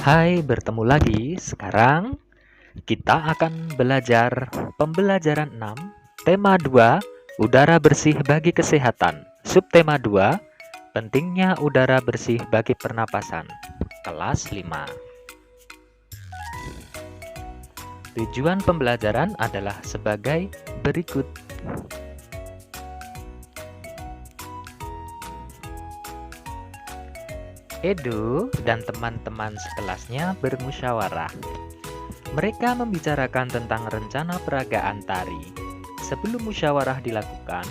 Hai, bertemu lagi. Sekarang kita akan belajar pembelajaran 6, tema 2, udara bersih bagi kesehatan. Subtema 2, pentingnya udara bersih bagi pernapasan. Kelas 5. Tujuan pembelajaran adalah sebagai berikut. Edo dan teman-teman sekelasnya bermusyawarah. Mereka membicarakan tentang rencana peragaan tari. Sebelum musyawarah dilakukan,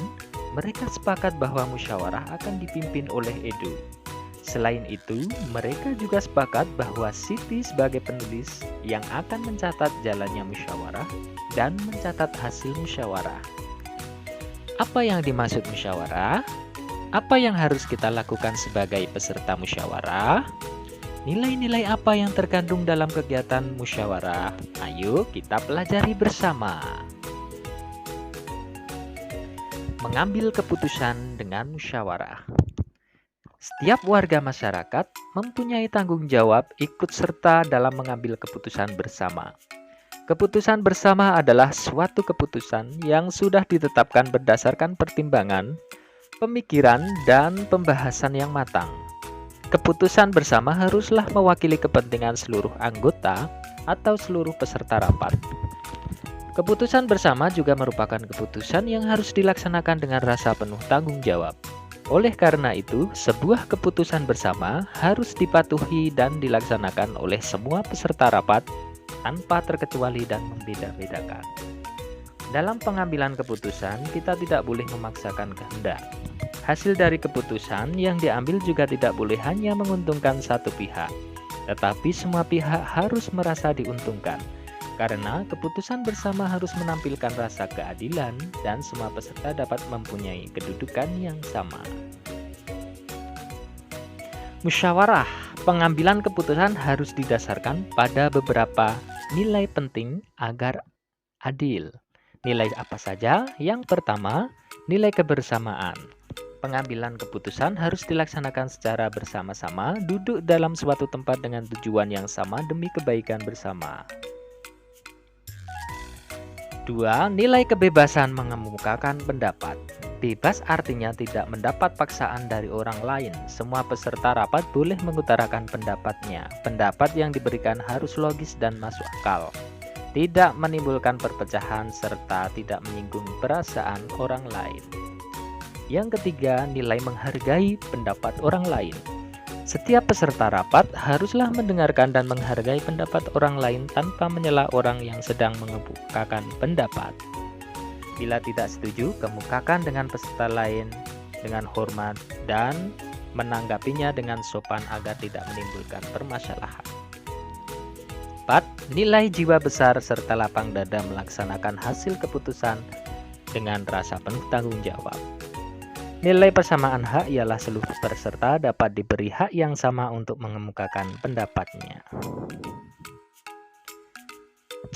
mereka sepakat bahwa musyawarah akan dipimpin oleh Edo. Selain itu, mereka juga sepakat bahwa Siti sebagai penulis yang akan mencatat jalannya musyawarah dan mencatat hasil musyawarah. Apa yang dimaksud musyawarah? Apa yang harus kita lakukan sebagai peserta musyawarah? Nilai-nilai apa yang terkandung dalam kegiatan musyawarah? Ayo kita pelajari bersama. Mengambil keputusan dengan musyawarah. Setiap warga masyarakat mempunyai tanggung jawab ikut serta dalam mengambil keputusan bersama. Keputusan bersama adalah suatu keputusan yang sudah ditetapkan berdasarkan pertimbangan, pemikiran, dan pembahasan yang matang. Keputusan bersama haruslah mewakili kepentingan seluruh anggota atau seluruh peserta rapat. Keputusan bersama juga merupakan keputusan yang harus dilaksanakan dengan rasa penuh tanggung jawab. Oleh karena itu, sebuah keputusan bersama harus dipatuhi dan dilaksanakan oleh semua peserta rapat tanpa terkecuali dan membeda-bedakan. Dalam pengambilan keputusan, kita tidak boleh memaksakan kehendak. Hasil dari keputusan yang diambil juga tidak boleh hanya menguntungkan satu pihak, tetapi semua pihak harus merasa diuntungkan. Karena keputusan bersama harus menampilkan rasa keadilan dan semua peserta dapat mempunyai kedudukan yang sama. Musyawarah, pengambilan keputusan harus didasarkan pada beberapa nilai penting agar adil. Nilai apa saja? Yang pertama, nilai kebersamaan. Pengambilan keputusan harus dilaksanakan secara bersama-sama, duduk dalam suatu tempat dengan tujuan yang sama demi kebaikan bersama. 2. Nilai kebebasan mengemukakan pendapat. Bebas artinya tidak mendapat paksaan dari orang lain. Semua peserta rapat boleh mengutarakan pendapatnya. Pendapat yang diberikan harus logis dan masuk akal, tidak menimbulkan perpecahan, serta tidak menyinggung perasaan orang lain. Yang ketiga, nilai menghargai pendapat orang lain. Setiap peserta rapat haruslah mendengarkan dan menghargai pendapat orang lain tanpa menyela orang yang sedang mengemukakan pendapat. Bila tidak setuju, kemukakan dengan peserta lain dengan hormat dan menanggapinya dengan sopan agar tidak menimbulkan permasalahan. 4. Nilai jiwa besar serta lapang dada melaksanakan hasil keputusan dengan rasa penuh tanggung jawab. Nilai persamaan hak ialah seluruh peserta dapat diberi hak yang sama untuk mengemukakan pendapatnya.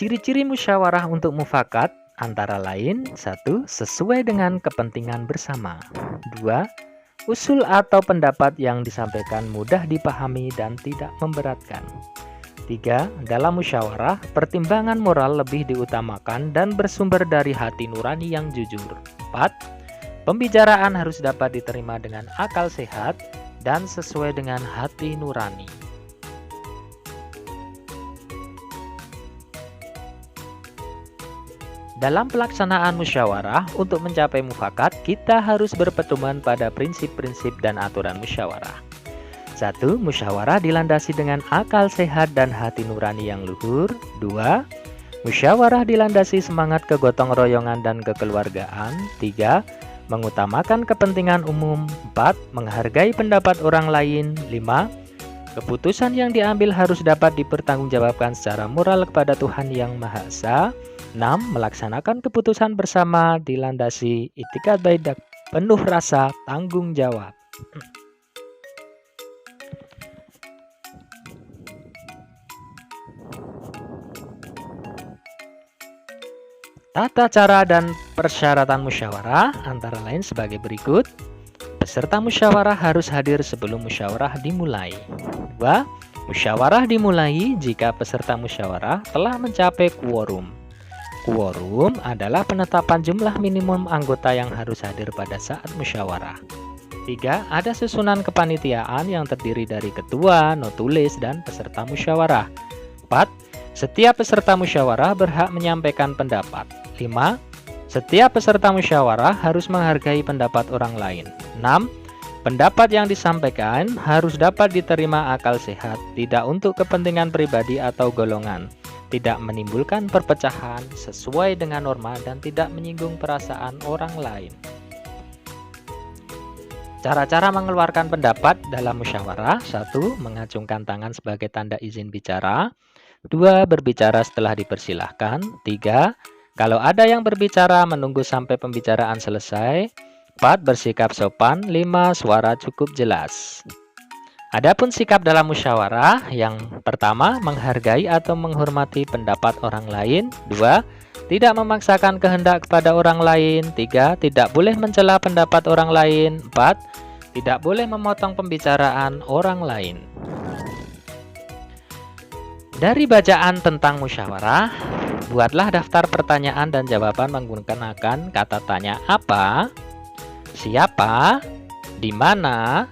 Ciri-ciri musyawarah untuk mufakat antara lain: 1. Sesuai dengan kepentingan bersama. 2. Usul atau pendapat yang disampaikan mudah dipahami dan tidak memberatkan. 3. Dalam musyawarah, pertimbangan moral lebih diutamakan dan bersumber dari hati nurani yang jujur. 4. Pembicaraan harus dapat diterima dengan akal sehat dan sesuai dengan hati nurani. Dalam pelaksanaan musyawarah, untuk mencapai mufakat, kita harus berpedoman pada prinsip-prinsip dan aturan musyawarah. 1. Musyawarah dilandasi dengan akal sehat dan hati nurani yang luhur. 2. Musyawarah dilandasi semangat kegotong royongan dan kekeluargaan. 3. Mengutamakan kepentingan umum. 4. Menghargai pendapat orang lain. 5. Keputusan yang diambil harus dapat dipertanggungjawabkan secara moral kepada Tuhan Yang Maha Esa. 6. Melaksanakan keputusan bersama dilandasi itikad baik dan penuh rasa tanggung jawab. Tata cara dan persyaratan musyawarah antara lain sebagai berikut. Peserta musyawarah harus hadir sebelum musyawarah dimulai. 2. Musyawarah dimulai jika peserta musyawarah telah mencapai quorum. Quorum adalah penetapan jumlah minimum anggota yang harus hadir pada saat musyawarah. 3. Ada susunan kepanitiaan yang terdiri dari ketua, notulis, dan peserta musyawarah. 4. Setiap peserta musyawarah berhak menyampaikan pendapat. 5. Setiap peserta musyawarah harus menghargai pendapat orang lain. 6. Pendapat yang disampaikan harus dapat diterima akal sehat, tidak untuk kepentingan pribadi atau golongan, tidak menimbulkan perpecahan sesuai dengan norma dan tidak menyinggung perasaan orang lain. Cara-cara mengeluarkan pendapat dalam musyawarah. 1. Mengacungkan tangan sebagai tanda izin bicara. 2. Berbicara setelah dipersilahkan. 3. Kalau ada yang berbicara, menunggu sampai pembicaraan selesai. 4. Bersikap sopan. 5. Suara cukup jelas. Adapun sikap dalam musyawarah, yang pertama, menghargai atau menghormati pendapat orang lain. 2. Tidak memaksakan kehendak kepada orang lain. 3. Tidak boleh mencela pendapat orang lain. 4. Tidak boleh memotong pembicaraan orang lain. Dari bacaan tentang musyawarah, buatlah daftar pertanyaan dan jawaban menggunakan kata tanya apa, siapa, di mana,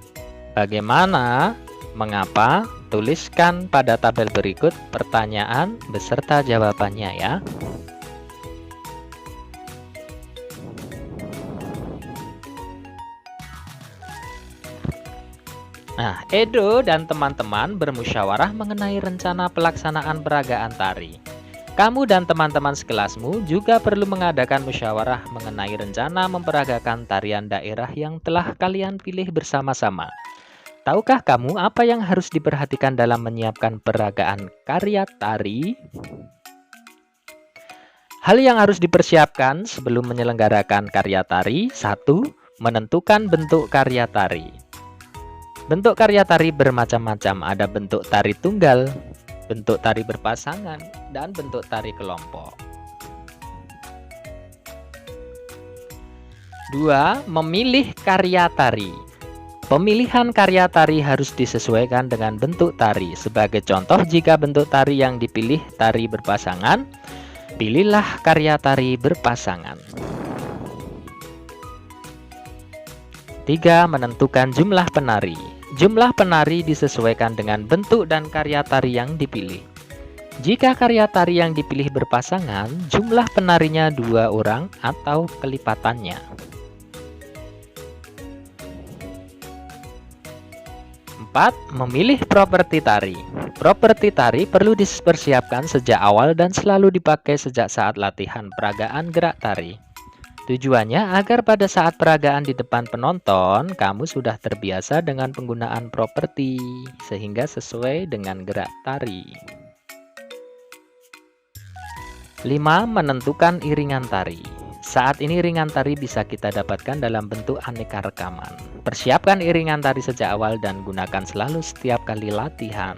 bagaimana, mengapa. Tuliskan pada tabel berikut pertanyaan beserta jawabannya ya. Nah, Edo dan teman-teman bermusyawarah mengenai rencana pelaksanaan peragaan tari. Kamu dan teman-teman sekelasmu juga perlu mengadakan musyawarah mengenai rencana memperagakan tarian daerah yang telah kalian pilih bersama-sama. Tahukah kamu apa yang harus diperhatikan dalam menyiapkan peragaan karya tari? Hal yang harus dipersiapkan sebelum menyelenggarakan karya tari. 1. Menentukan bentuk karya tari. Bentuk karya tari bermacam-macam, ada bentuk tari tunggal, bentuk tari berpasangan, dan bentuk tari kelompok. 2. Memilih karya tari. Pemilihan karya tari harus disesuaikan dengan bentuk tari. Sebagai contoh, jika bentuk tari yang dipilih tari berpasangan, pilihlah karya tari berpasangan. 3. Menentukan jumlah penari. Jumlah penari disesuaikan dengan bentuk dan karya tari yang dipilih. Jika karya tari yang dipilih berpasangan, jumlah penarinya 2 orang atau kelipatannya. 4. Memilih properti tari. Properti tari perlu dipersiapkan sejak awal dan selalu dipakai sejak saat latihan peragaan gerak tari. Tujuannya agar pada saat peragaan di depan penonton, kamu sudah terbiasa dengan penggunaan properti, sehingga sesuai dengan gerak tari. 5. Menentukan iringan tari. Saat ini iringan tari bisa kita dapatkan dalam bentuk aneka rekaman. Persiapkan iringan tari sejak awal dan gunakan selalu setiap kali latihan.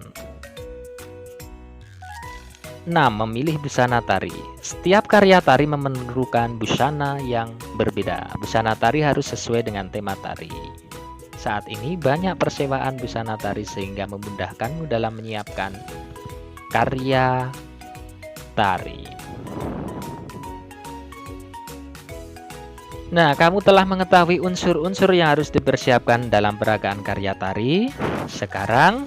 6. Memilih busana tari. Setiap karya tari memerlukan busana yang berbeda. Busana tari harus sesuai dengan tema tari. Saat ini banyak persewaan busana tari sehingga memudahkanmu dalam menyiapkan karya tari. Nah, kamu telah mengetahui unsur-unsur yang harus dipersiapkan dalam peragaan karya tari. Sekarang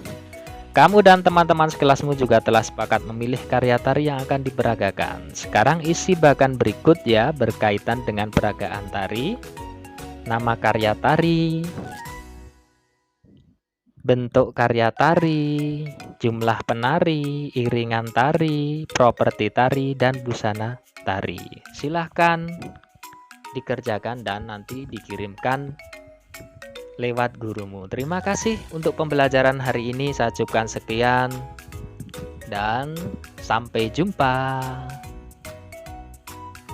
kamu dan teman-teman sekelasmu juga telah sepakat memilih karya tari yang akan diperagakan. Sekarang isi bagan berikut ya berkaitan dengan peragaan tari. Nama karya tari, bentuk karya tari, jumlah penari, iringan tari, properti tari, dan busana tari. Silahkan dikerjakan dan nanti dikirimkan lewat gurumu. Terima kasih untuk pembelajaran hari ini. Saya cukupkan sekian dan sampai jumpa.